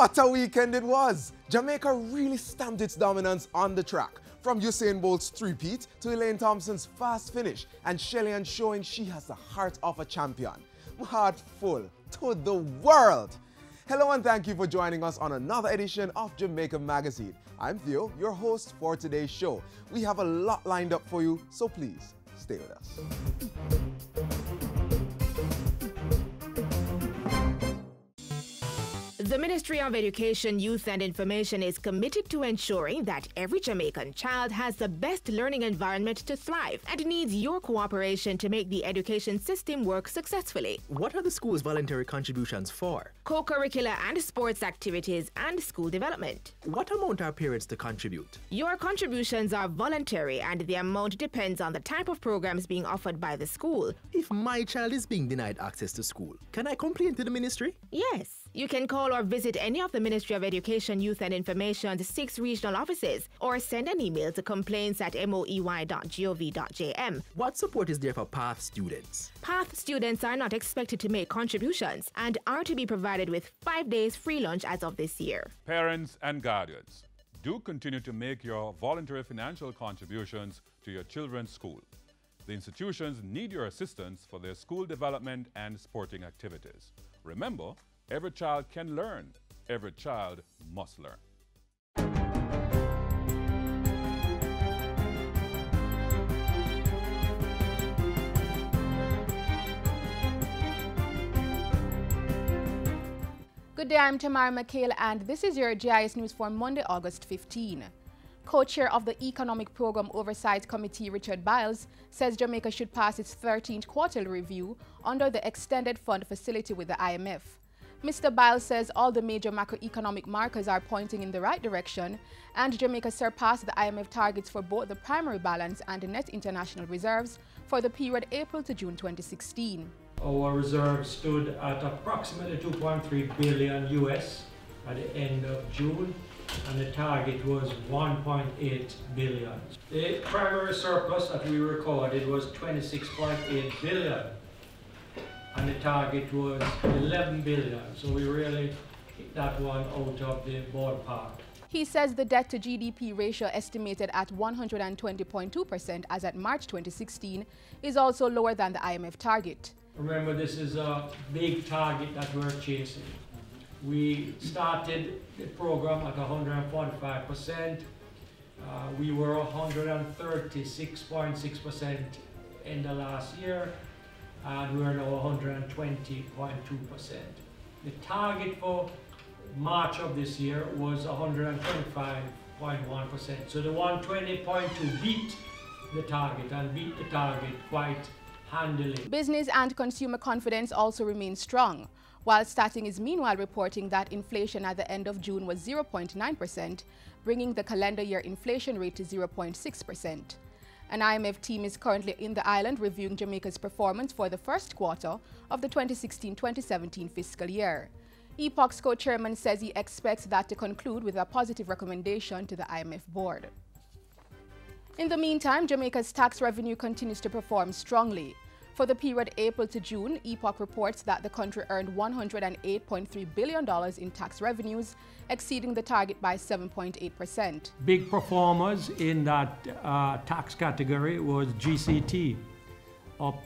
What a weekend it was! Jamaica really stamped its dominance on the track. From Usain Bolt's three-peat to Elaine Thompson's fast finish, and Shelly-Ann showing she has the heart of a champion. Heart full to the world! Hello and thank you for joining us on another edition of Jamaica Magazine. I'm Theo, your host for today's show. We have a lot lined up for you, so please stay with us. The Ministry of Education, Youth and Information is committed to ensuring that every Jamaican child has the best learning environment to thrive and needs your cooperation to make the education system work successfully. What are the school's voluntary contributions for? Co-curricular and sports activities and school development. What amount are parents to contribute? Your contributions are voluntary and the amount depends on the type of programs being offered by the school. If my child is being denied access to school, can I complain to the ministry? Yes. You can call or visit any of the Ministry of Education, Youth and Information's 6 regional offices or send an email to complaints@moey.gov.jm. What support is there for PATH students? PATH students are not expected to make contributions and are to be provided with 5 days free lunch as of this year. Parents and guardians, do continue to make your voluntary financial contributions to your children's school. The institutions need your assistance for their school development and sporting activities. Remember, every child can learn. Every child must learn. Good day, I'm Tamara McHale and this is your GIS News for Monday, August 15. Co-chair of the Economic Program Oversight Committee, Richard Biles, says Jamaica should pass its 13th quarterly review under the Extended Fund Facility with the IMF. Mr. Biles says all the major macroeconomic markers are pointing in the right direction and Jamaica surpassed the IMF targets for both the primary balance and the net international reserves for the period April to June 2016. Our reserves stood at approximately 2.3 billion US at the end of June and the target was 1.8 billion. The primary surplus that we recorded was 26.8 billion. And the target was 11 billion, so we really hit that one out of the ballpark. He says the debt to GDP ratio estimated at 120.2% as at March 2016 is also lower than the IMF target. Remember, this is a big target that we're chasing. We started the program at 145%. We were 136.6% in the last year. And we're now 120.2%. The target for March of this year was 125.1%. So the 120.2 beat the target and beat the target quite handily. Business and consumer confidence also remains strong, while Stating is meanwhile reporting that inflation at the end of June was 0.9%, bringing the calendar year inflation rate to 0.6%. An IMF team is currently in the island reviewing Jamaica's performance for the first quarter of the 2016-2017 fiscal year. EPOC's co-chairman says he expects that to conclude with a positive recommendation to the IMF board. In the meantime, Jamaica's tax revenue continues to perform strongly. For the period April to June, EPOC reports that the country earned $108.3 billion in tax revenues, exceeding the target by 7.8%. Big performers in that tax category was GCT, up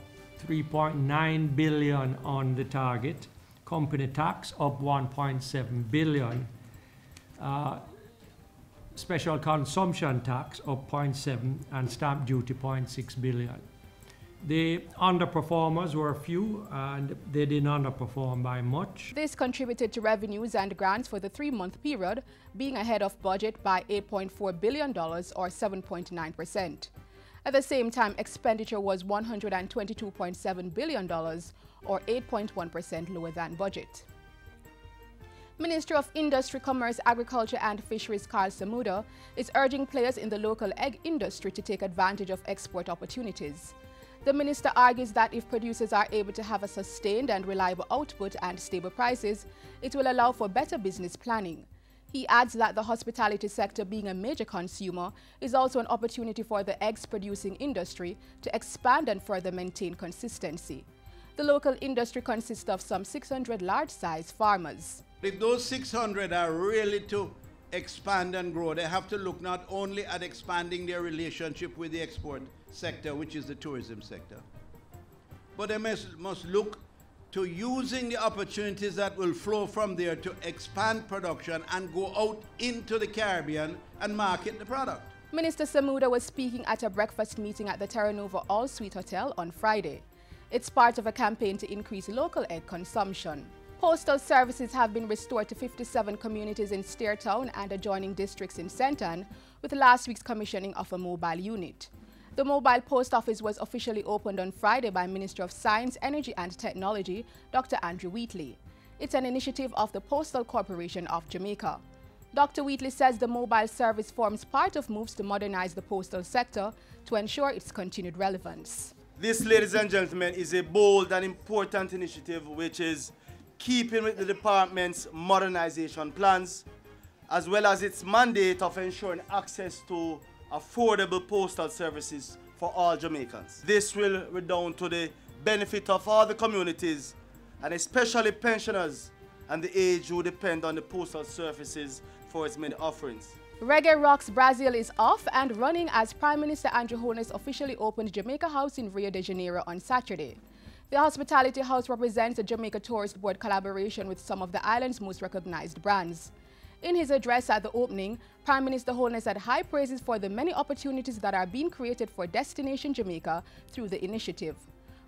3.9 billion on the target. Company tax up 1.7 billion. Special consumption tax up 0.7 and stamp duty 0.6 billion. The underperformers were few and they didn't underperform by much. This contributed to revenues and grants for the 3-month period being ahead of budget by $8.4 billion or 7.9%. At the same time, expenditure was $122.7 billion or 8.1% lower than budget. Minister of Industry, Commerce, Agriculture and Fisheries Carl Samuda is urging players in the local egg industry to take advantage of export opportunities. The minister argues that if producers are able to have a sustained and reliable output and stable prices, it will allow for better business planning. He adds that the hospitality sector, being a major consumer, is also an opportunity for the eggs-producing industry to expand and further maintain consistency. The local industry consists of some 600 large-size farmers. If those 600 are really to expand and grow, they have to look not only at expanding their relationship with the export sector, which is the tourism sector, but they must look to using the opportunities that will flow from there to expand production and go out into the Caribbean and market the product. Minister Samuda was speaking at a breakfast meeting at the Terra Nova All Suite Hotel on Friday. It's part of a campaign to increase local egg consumption. Postal services have been restored to 57 communities in Steertown and adjoining districts in Senton, with last week's commissioning of a mobile unit. The mobile post office was officially opened on Friday by Minister of Science, Energy and Technology, Dr. Andrew Wheatley. It's an initiative of the Postal Corporation of Jamaica. Dr. Wheatley says the mobile service forms part of moves to modernize the postal sector to ensure its continued relevance. This, ladies and gentlemen, is a bold and important initiative which is keeping with the department's modernization plans, as well as its mandate of ensuring access to affordable postal services for all Jamaicans. This will redound to the benefit of all the communities, and especially pensioners and the aged who depend on the postal services for its many offerings. Reggae Rocks Brazil is off and running as Prime Minister Andrew Holness officially opened Jamaica House in Rio de Janeiro on Saturday. The Hospitality House represents the Jamaica Tourist Board collaboration with some of the island's most recognized brands. In his address at the opening, Prime Minister Holness had high praises for the many opportunities that are being created for Destination Jamaica through the initiative.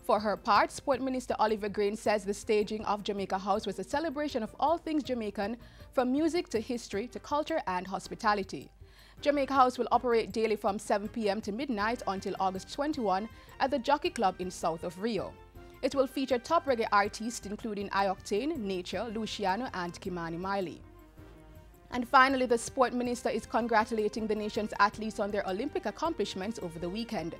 For her part, Sport Minister Oliver Grain says the staging of Jamaica House was a celebration of all things Jamaican, from music to history to culture and hospitality. Jamaica House will operate daily from 7 p.m. to midnight until August 21 at the Jockey Club in south of Rio. It will feature top reggae artists including I-Octane, Nature, Luciano and Kimani Miley. And finally, the Sport Minister is congratulating the nation's athletes on their Olympic accomplishments over the weekend.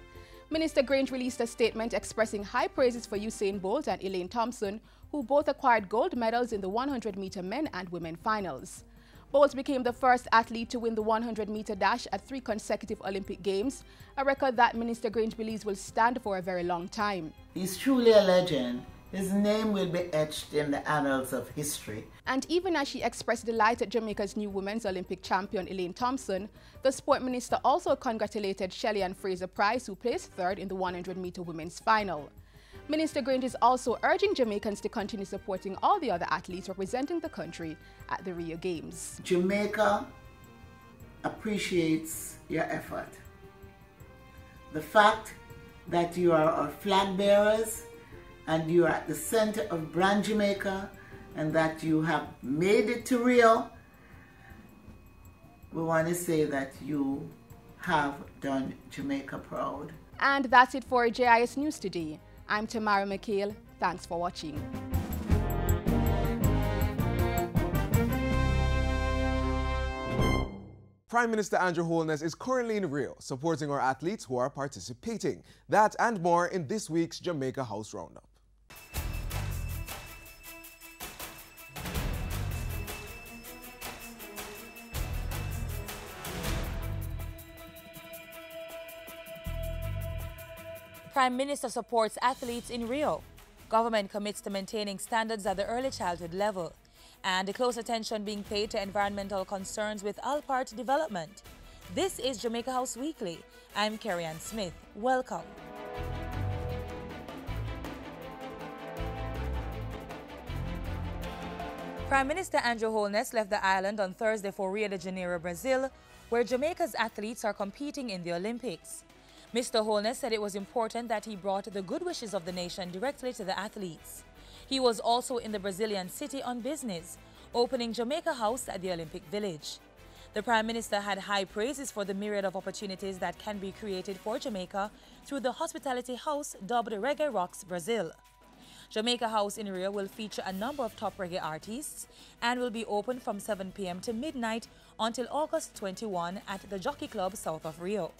Minister Grange released a statement expressing high praises for Usain Bolt and Elaine Thompson, who both acquired gold medals in the 100-meter men and women finals. Bolt became the first athlete to win the 100-meter dash at 3 consecutive Olympic Games, a record that Minister Grange believes will stand for a very long time. He's truly a legend. His name will be etched in the annals of history. And even as she expressed delight at Jamaica's new women's Olympic champion Elaine Thompson, the Sport Minister also congratulated Shelley Ann Fraser-Price, who placed third in the 100-meter women's final. Minister Grange is also urging Jamaicans to continue supporting all the other athletes representing the country at the Rio Games. Jamaica appreciates your effort. The fact that you are our flag bearers and you are at the center of Brand Jamaica and that you have made it to Rio, we want to say that you have done Jamaica proud. And that's it for JIS News today. I'm Tamara McHale. Thanks for watching. Prime Minister Andrew Holness is currently in Rio, supporting our athletes who are participating. That and more in this week's Jamaica House Roundup. Prime Minister supports athletes in Rio. Government commits to maintaining standards at the early childhood level. And close attention being paid to environmental concerns with Alpart development. This is Jamaica House Weekly. I'm Carrie Ann Smith. Welcome. Prime Minister Andrew Holness left the island on Thursday for Rio de Janeiro, Brazil, where Jamaica's athletes are competing in the Olympics. Mr. Holness said it was important that he brought the good wishes of the nation directly to the athletes. He was also in the Brazilian city on business, opening Jamaica House at the Olympic Village. The Prime Minister had high praises for the myriad of opportunities that can be created for Jamaica through the Hospitality House dubbed Reggae Rocks Brazil. Jamaica House in Rio will feature a number of top reggae artists and will be open from 7 p.m. to midnight until August 21 at the Jockey Club south of Rio.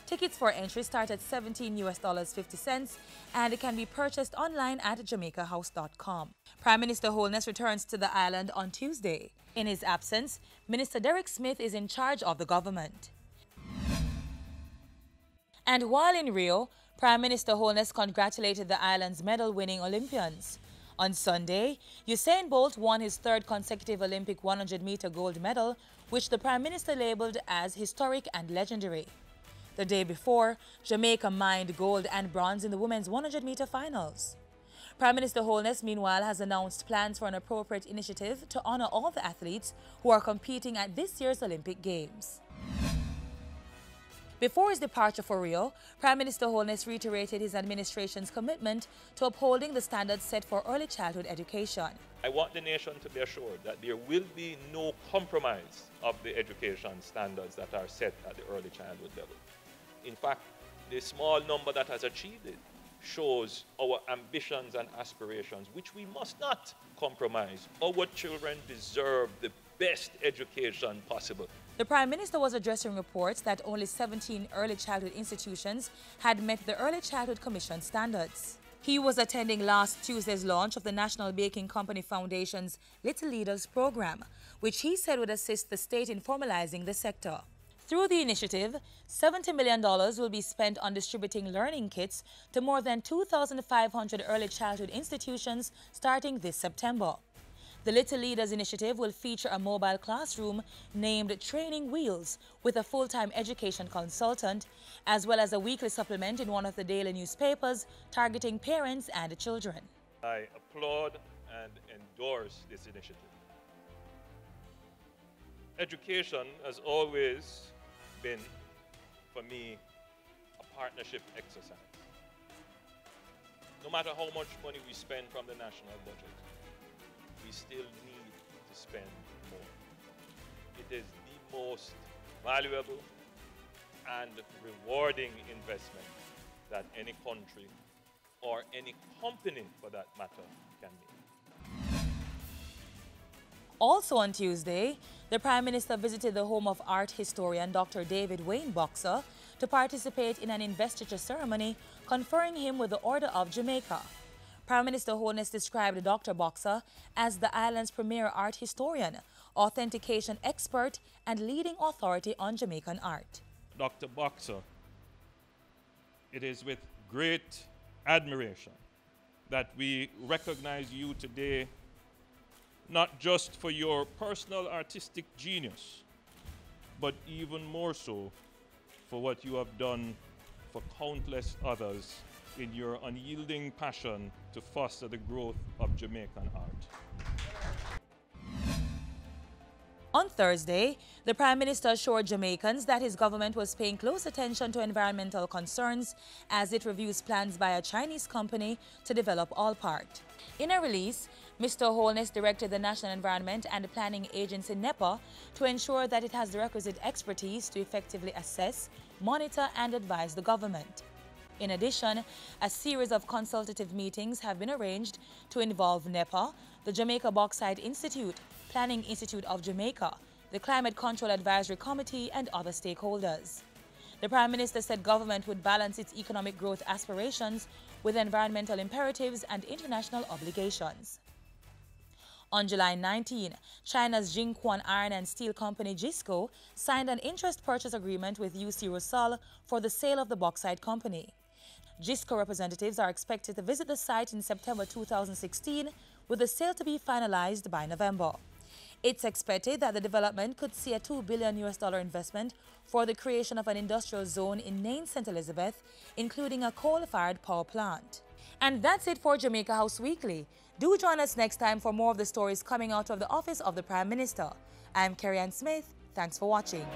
Tickets for entry start at $17.50 and it can be purchased online at jamaicahouse.com. Prime Minister Holness returns to the island on Tuesday. In his absence, Minister Derek Smith is in charge of the government. And while in Rio, Prime Minister Holness congratulated the island's medal-winning Olympians. On Sunday, Usain Bolt won his third consecutive Olympic 100-meter gold medal, which the Prime Minister labeled as historic and legendary. The day before, Jamaica mined gold and bronze in the women's 100-meter finals. Prime Minister Holness, meanwhile, has announced plans for an appropriate initiative to honor all the athletes who are competing at this year's Olympic Games. Before his departure for Rio, Prime Minister Holness reiterated his administration's commitment to upholding the standards set for early childhood education. I want the nation to be assured that there will be no compromise of the education standards that are set at the early childhood level. In fact, the small number that has achieved it shows our ambitions and aspirations, which we must not compromise. Our children deserve the best education possible. The Prime Minister was addressing reports that only 17 early childhood institutions had met the Early Childhood Commission standards. He was attending last Tuesday's launch of the National Baking Company Foundation's Little Leaders program, which he said would assist the state in formalizing the sector. Through the initiative, $70 million will be spent on distributing learning kits to more than 2,500 early childhood institutions starting this September. The Little Leaders initiative will feature a mobile classroom named Training Wheels with a full-time education consultant, as well as a weekly supplement in one of the daily newspapers targeting parents and children. I applaud and endorse this initiative. Education has always been, for me, a partnership exercise. No matter how much money we spend from the national budget, we still need to spend more. It is the most valuable and rewarding investment that any country or any company, for that matter, can make. Also on Tuesday, the Prime Minister visited the home of art historian Dr. David Wayne Boxer to participate in an investiture ceremony conferring him with the Order of Jamaica. Prime Minister Holness described Dr. Boxer as the island's premier art historian, authentication expert, and leading authority on Jamaican art. Dr. Boxer, it is with great admiration that we recognize you today, not just for your personal artistic genius, but even more so for what you have done for countless others in your unyielding passion to foster the growth of Jamaican art. On Thursday, the Prime Minister assured Jamaicans that his government was paying close attention to environmental concerns as it reviews plans by a Chinese company to develop Allpart. In a release, Mr. Holness directed the National Environment and Planning Agency NEPA to ensure that it has the requisite expertise to effectively assess, monitor, and advise the government. In addition, a series of consultative meetings have been arranged to involve NEPA, the Jamaica Bauxite Institute, Planning Institute of Jamaica, the Climate Control Advisory Committee, and other stakeholders. The Prime Minister said government would balance its economic growth aspirations with environmental imperatives and international obligations. On July 19, China's Jinquan Iron and Steel Company JISCO signed an interest purchase agreement with UC Rusal for the sale of the bauxite company. JISCO representatives are expected to visit the site in September 2016, with the sale to be finalized by November. It's expected that the development could see a $2 billion investment for the creation of an industrial zone in Nain, St. Elizabeth, including a coal-fired power plant. And that's it for Jamaica House Weekly. Do join us next time for more of the stories coming out of the office of the Prime Minister. I'm Carrie Ann Smith. Thanks for watching.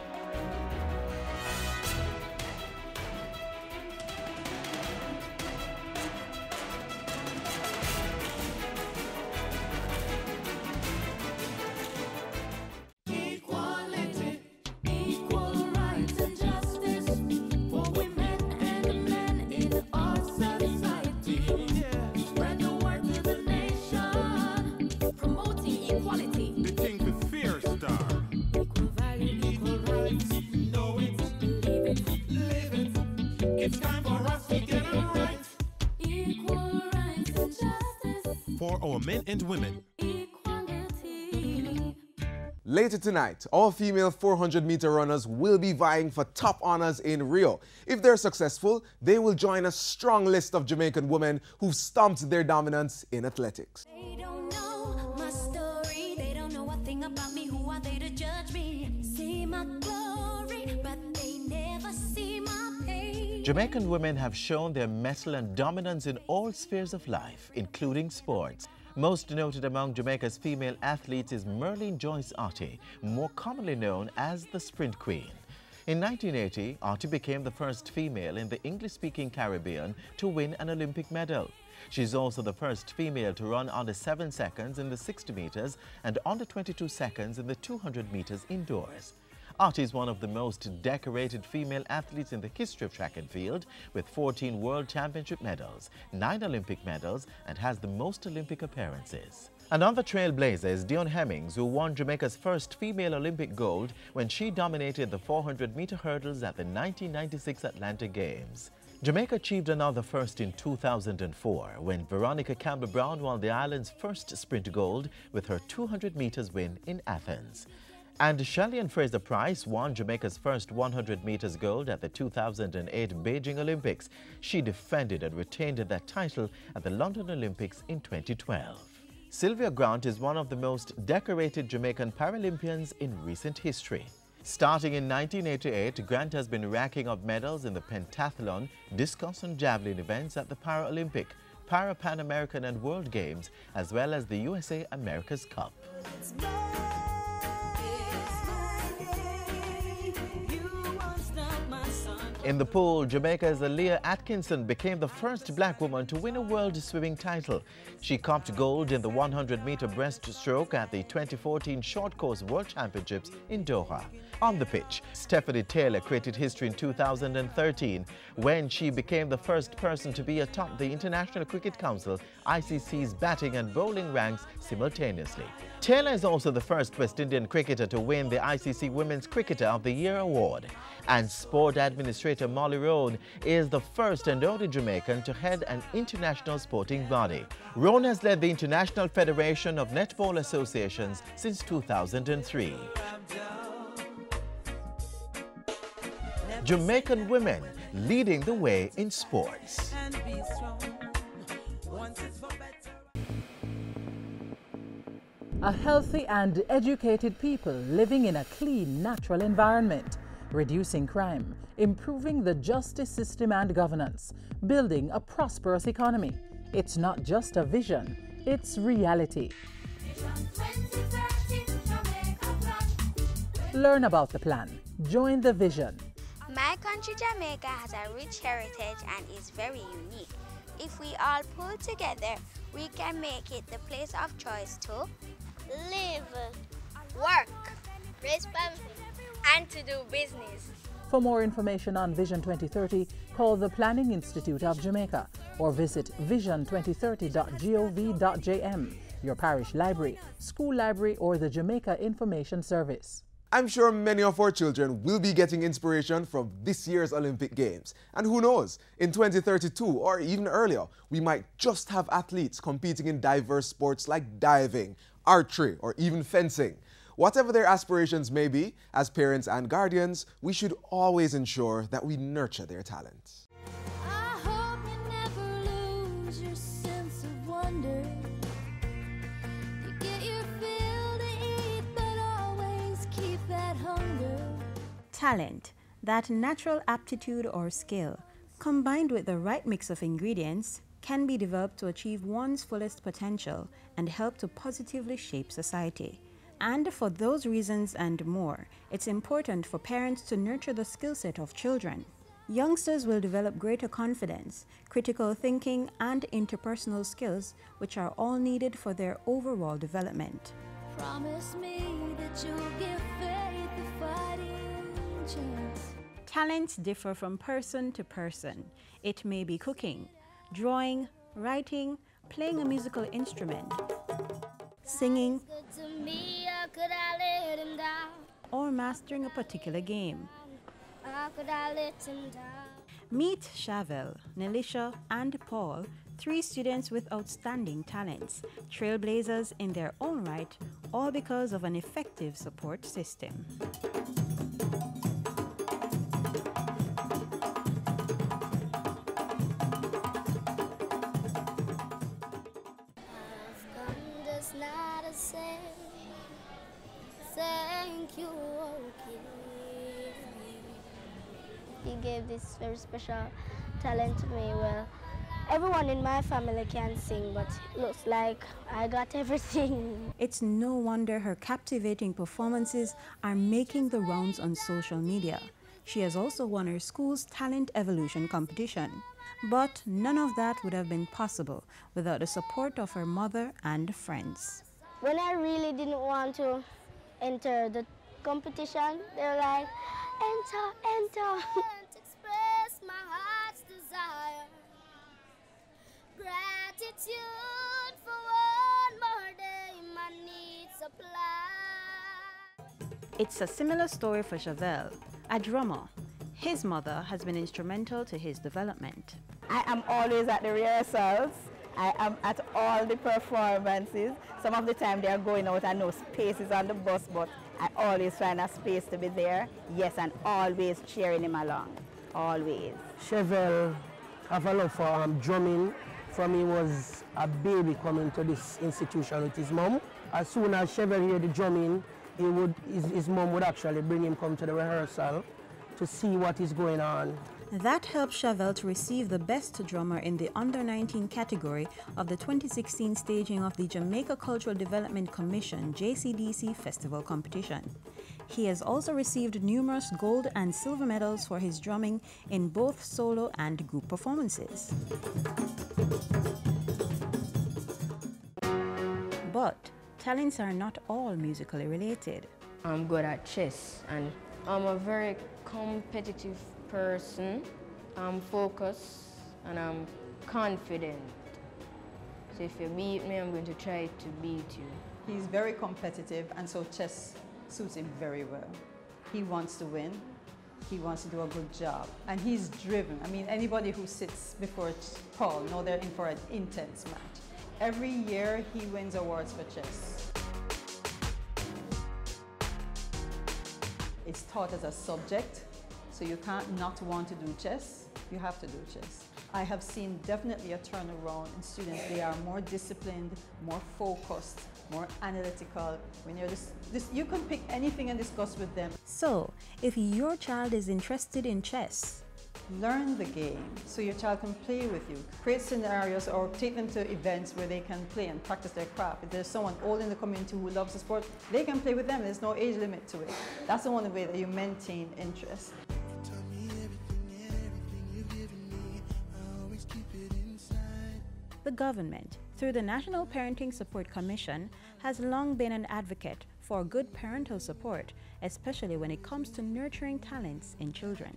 It's time for us to get it right. Equal rights and justice. For our men and women. Equality. Later tonight, our female 400-meter runners will be vying for top honors in Rio. If they're successful, they will join a strong list of Jamaican women who've stomped their dominance in athletics. They don't know my story. They don't know a thing about me. Who are they to judge me? See my glory, but they never see my pain. Jamaican women have shown their mettle and dominance in all spheres of life, including sports. Most noted among Jamaica's female athletes is Merlene Joyce Ottey, more commonly known as the Sprint Queen. In 1980, Ottey became the first female in the English-speaking Caribbean to win an Olympic medal. She's also the first female to run under 7 seconds in the 60 meters and under 22 seconds in the 200 meters indoors. Ottey is one of the most decorated female athletes in the history of track and field, with 14 World Championship medals, 9 Olympic medals, and has the most Olympic appearances. Another trailblazer is Dion Hemmings, who won Jamaica's first female Olympic gold when she dominated the 400-meter hurdles at the 1996 Atlanta Games. Jamaica achieved another first in 2004 when Veronica Campbell-Brown won the island's first sprint gold with her 200 meters win in Athens. And Shelly-Ann Fraser-Pryce won Jamaica's first 100 meters gold at the 2008 Beijing Olympics. She defended and retained that title at the London Olympics in 2012. Sylvia Grant is one of the most decorated Jamaican Paralympians in recent history. Starting in 1988, Grant has been racking up medals in the pentathlon, discus and javelin events at the Paralympic, Para-Pan American and World Games, as well as the USA America's Cup. In the pool, Jamaica's Aaliyah Atkinson became the first black woman to win a world swimming title. She copped gold in the 100-meter breaststroke at the 2014 Short Course World Championships in Doha. On the pitch, Stephanie Taylor created history in 2013 when she became the first person to be atop the International Cricket Council ICC's batting and bowling ranks simultaneously. Taylor is also the first West Indian cricketer to win the ICC Women's Cricketer of the Year award. And sport administrator Molly Rohn is the first and only Jamaican to head an international sporting body. Rohn has led the International Federation of Netball Associations since 2003. Jamaican women leading the way in sports. A healthy and educated people living in a clean, natural environment, reducing crime, improving the justice system and governance, building a prosperous economy. It's not just a vision, it's reality. Learn about the plan. Join the vision. My country, Jamaica, has a rich heritage and is very unique. If we all pull together, we can make it the place of choice to live, work, raise family, and to do business. For more information on Vision 2030, call the Planning Institute of Jamaica or visit vision2030.gov.jm, your parish library, school library, or the Jamaica Information Service. I'm sure many of our children will be getting inspiration from this year's Olympic Games. And who knows, in 2032 or even earlier, we might just have athletes competing in diverse sports like diving, archery, or even fencing. Whatever their aspirations may be, as parents and guardians, we should always ensure that we nurture their talents. I hope you never lose your sense of wonder. You get your fill to eat, but always keep that hunger. Talent, that natural aptitude or skill, combined with the right mix of ingredients, can be developed to achieve one's fullest potential and help to positively shape society. And for those reasons and more, it's important for parents to nurture the skill set of children. Youngsters will develop greater confidence, critical thinking, and interpersonal skills, which are all needed for their overall development. Promise me that you'll give faith a fighting chance. Talents differ from person to person. It may be cooking, drawing, writing, playing a musical instrument, singing, or mastering a particular game. Meet Shavel, Nelisha, and Paul, 3 students with outstanding talents, trailblazers in their own right, all because of an effective support system. Thank you, okay. He gave this very special talent to me. Well, everyone in my family can sing, but it looks like I got everything. It's no wonder her captivating performances are making the rounds on social media. She has also won her school's talent evolution competition. But none of that would have been possible without the support of her mother and friends. When I really didn't want to enter the competition, they were like, enter, enter. Express my heart's desire. Gratitude for one more day, my needs supply. It's a similar story for Chevelle, a drummer. His mother has been instrumental to his development. I am always at the rehearsals. I am at all the performances. Some of the time they are going out and no space is on the bus, but I always find a space to be there. Yes, and always cheering him along. Always. Chevelle have a love for drumming. From he was a baby coming to this institution with his mom. As soon as Chevelle heard the drumming, his mom would actually bring him come to the rehearsal to see what is going on. That helped Chevelle to receive the Best Drummer in the Under-19 category of the 2016 staging of the Jamaica Cultural Development Commission JCDC Festival competition. He has also received numerous gold and silver medals for his drumming in both solo and group performances. But talents are not all musically related. I'm good at chess and I'm a very competitive person. I'm focused and I'm confident. So if you beat me, I'm going to try to beat you. He's very competitive, and so chess suits him very well. He wants to win. He wants to do a good job. And he's driven. I mean, anybody who sits before Paul knows they're in for an intense match. Every year he wins awards for chess. It's taught as a subject. So you can't not want to do chess, you have to do chess. I have seen definitely a turnaround in students. They are more disciplined, more focused, more analytical. When you're you can pick anything and discuss with them. So, if your child is interested in chess, learn the game so your child can play with you. Create scenarios or take them to events where they can play and practice their craft. If there's someone old in the community who loves the sport, they can play with them. There's no age limit to it. That's the only way that you maintain interest. The government, through the National Parenting Support Commission, has long been an advocate for good parental support, especially when it comes to nurturing talents in children.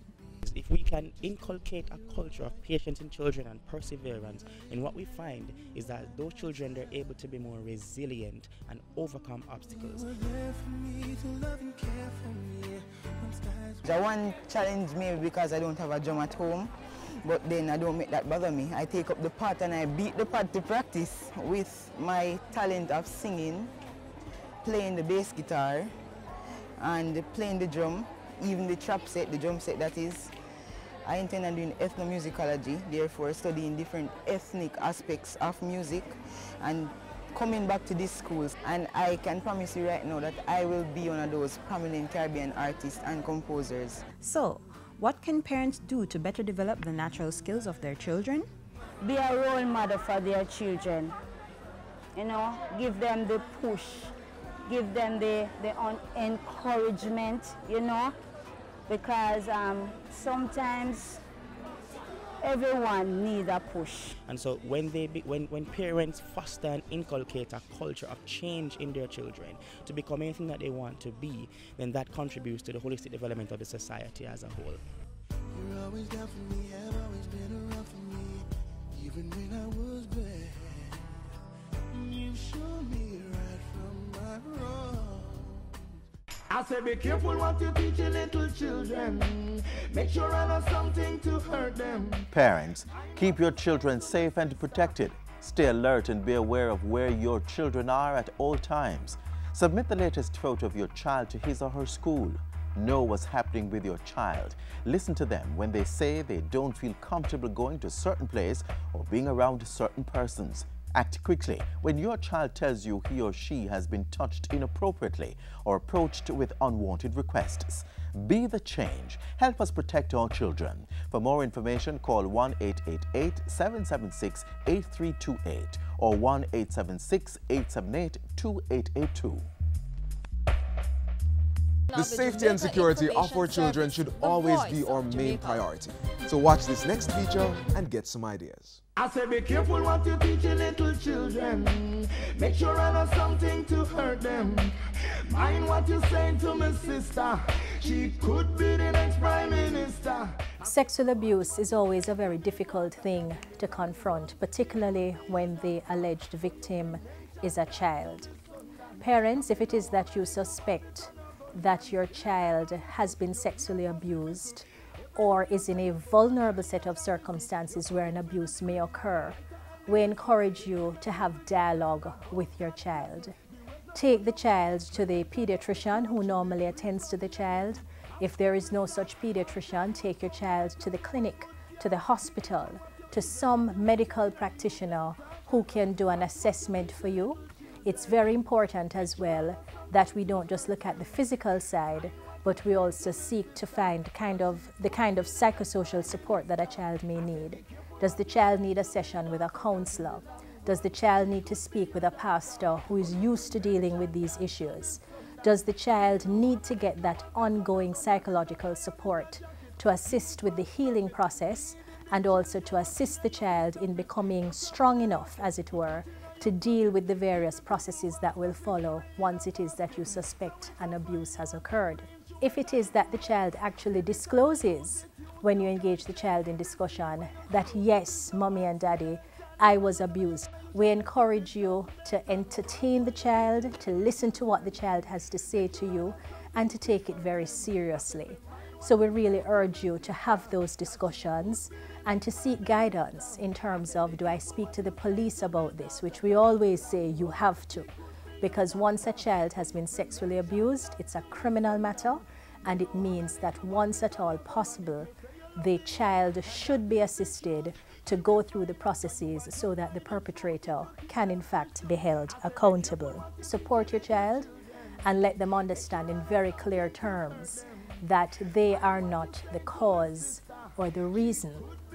If we can inculcate a culture of patience in children and perseverance, and what we find is that those children, they're able to be more resilient and overcome obstacles. The one challenge me because I don't have a drum at home, but then I don't make that bother me. I take up the pot and I beat the pot to practice with my talent of singing, playing the bass guitar, and playing the drum, even the trap set, the drum set that is. I intend on doing ethnomusicology, therefore studying different ethnic aspects of music and coming back to these schools. And I can promise you right now that I will be one of those prominent Caribbean artists and composers. So, what can parents do to better develop the natural skills of their children? Be a role model for their children. You know, give them the push, give them the encouragement, you know, because sometimes everyone needs a push. And so when parents foster and inculcate a culture of change in their children to become anything that they want to be, then that contributes to the holistic development of the society as a whole. You're always down for me, have always been around for me, even when I was bad. You showed me right from my wrong. I say be careful what you teach your little children. Make sure I know something to hurt them. Parents, keep your children safe and protected. Stay alert and be aware of where your children are at all times. Submit the latest photo of your child to his or her school. Know what's happening with your child. Listen to them when they say they don't feel comfortable going to a certain place or being around certain persons. Act quickly when your child tells you he or she has been touched inappropriately or approached with unwanted requests. Be the change. Help us protect our children. For more information, call 1-888-776-8328 or 1-876-878-2882. The safety and security of our children should always be our main priority. So watch this next feature and get some ideas. I say be careful what you teach your little children. Make sure I know something to hurt them. Mind what you saying to my sister. She could be the next Prime Minister. Sexual abuse is always a very difficult thing to confront, particularly when the alleged victim is a child. Parents, if it is that you suspect that your child has been sexually abused or is in a vulnerable set of circumstances where an abuse may occur, we encourage you to have dialogue with your child. Take the child to the pediatrician who normally attends to the child. If there is no such pediatrician, take your child to the clinic, to the hospital, to some medical practitioner who can do an assessment for you. It's very important as well that we don't just look at the physical side, but we also seek to find the kind of psychosocial support that a child may need. Does the child need a session with a counselor? Does the child need to speak with a pastor who is used to dealing with these issues? Does the child need to get that ongoing psychological support to assist with the healing process and also to assist the child in becoming strong enough, as it were, to deal with the various processes that will follow once it is that you suspect an abuse has occurred? If it is that the child actually discloses when you engage the child in discussion that, yes, mommy and daddy, I was abused, we encourage you to entertain the child, to listen to what the child has to say to you, and to take it very seriously. So we really urge you to have those discussions and to seek guidance in terms of, do I speak to the police about this, which we always say you have to, because once a child has been sexually abused, it's a criminal matter, and it means that once at all possible, the child should be assisted to go through the processes so that the perpetrator can in fact be held accountable. Support your child and let them understand in very clear terms that they are not the cause or the reason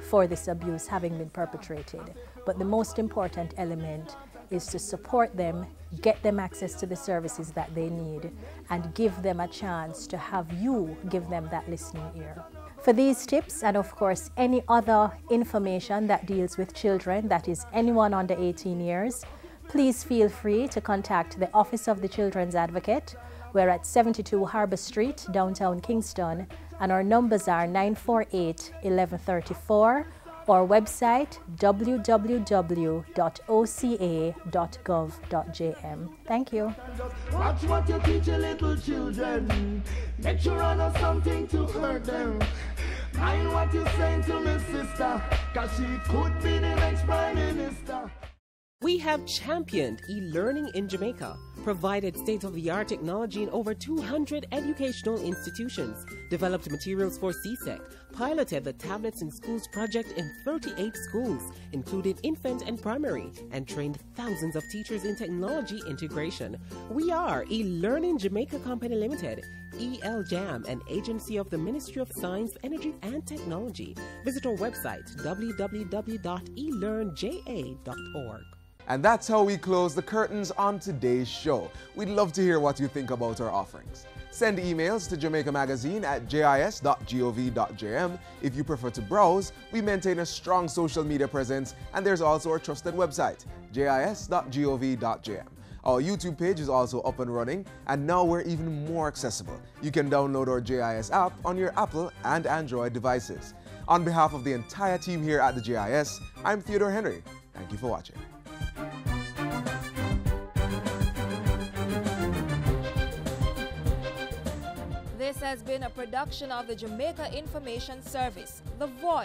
for this abuse having been perpetrated. But the most important element is to support them, get them access to the services that they need, and give them a chance to have you give them that listening ear. For these tips and of course any other information that deals with children, that is anyone under 18 years, please feel free to contact the Office of the Children's Advocate. We're at 72 Harbour Street, downtown Kingston, and our numbers are 948-1134, or website www.oca.gov.jm. Thank you. Watch what you teach your little children. Make sure I know something to hurt them. Mind what you saying to my sister, cause she could be the next Prime Minister. We have championed e-learning in Jamaica, provided state-of-the-art technology in over 200 educational institutions, developed materials for CSEC, piloted the Tablets in Schools project in 38 schools, including infant and primary, and trained thousands of teachers in technology integration. We are e-Learning Jamaica Company Limited, ELJAM, an agency of the Ministry of Science, Energy and Technology. Visit our website, www.elearnja.org. And that's how we close the curtains on today's show. We'd love to hear what you think about our offerings. Send emails to Jamaica Magazine at jis.gov.jm. If you prefer to browse, we maintain a strong social media presence, and there's also our trusted website, jis.gov.jm. Our YouTube page is also up and running, and now we're even more accessible. You can download our JIS app on your Apple and Android devices. On behalf of the entire team here at the JIS, I'm Theodore Henry. Thank you for watching. has been a production of the Jamaica Information Service, the voice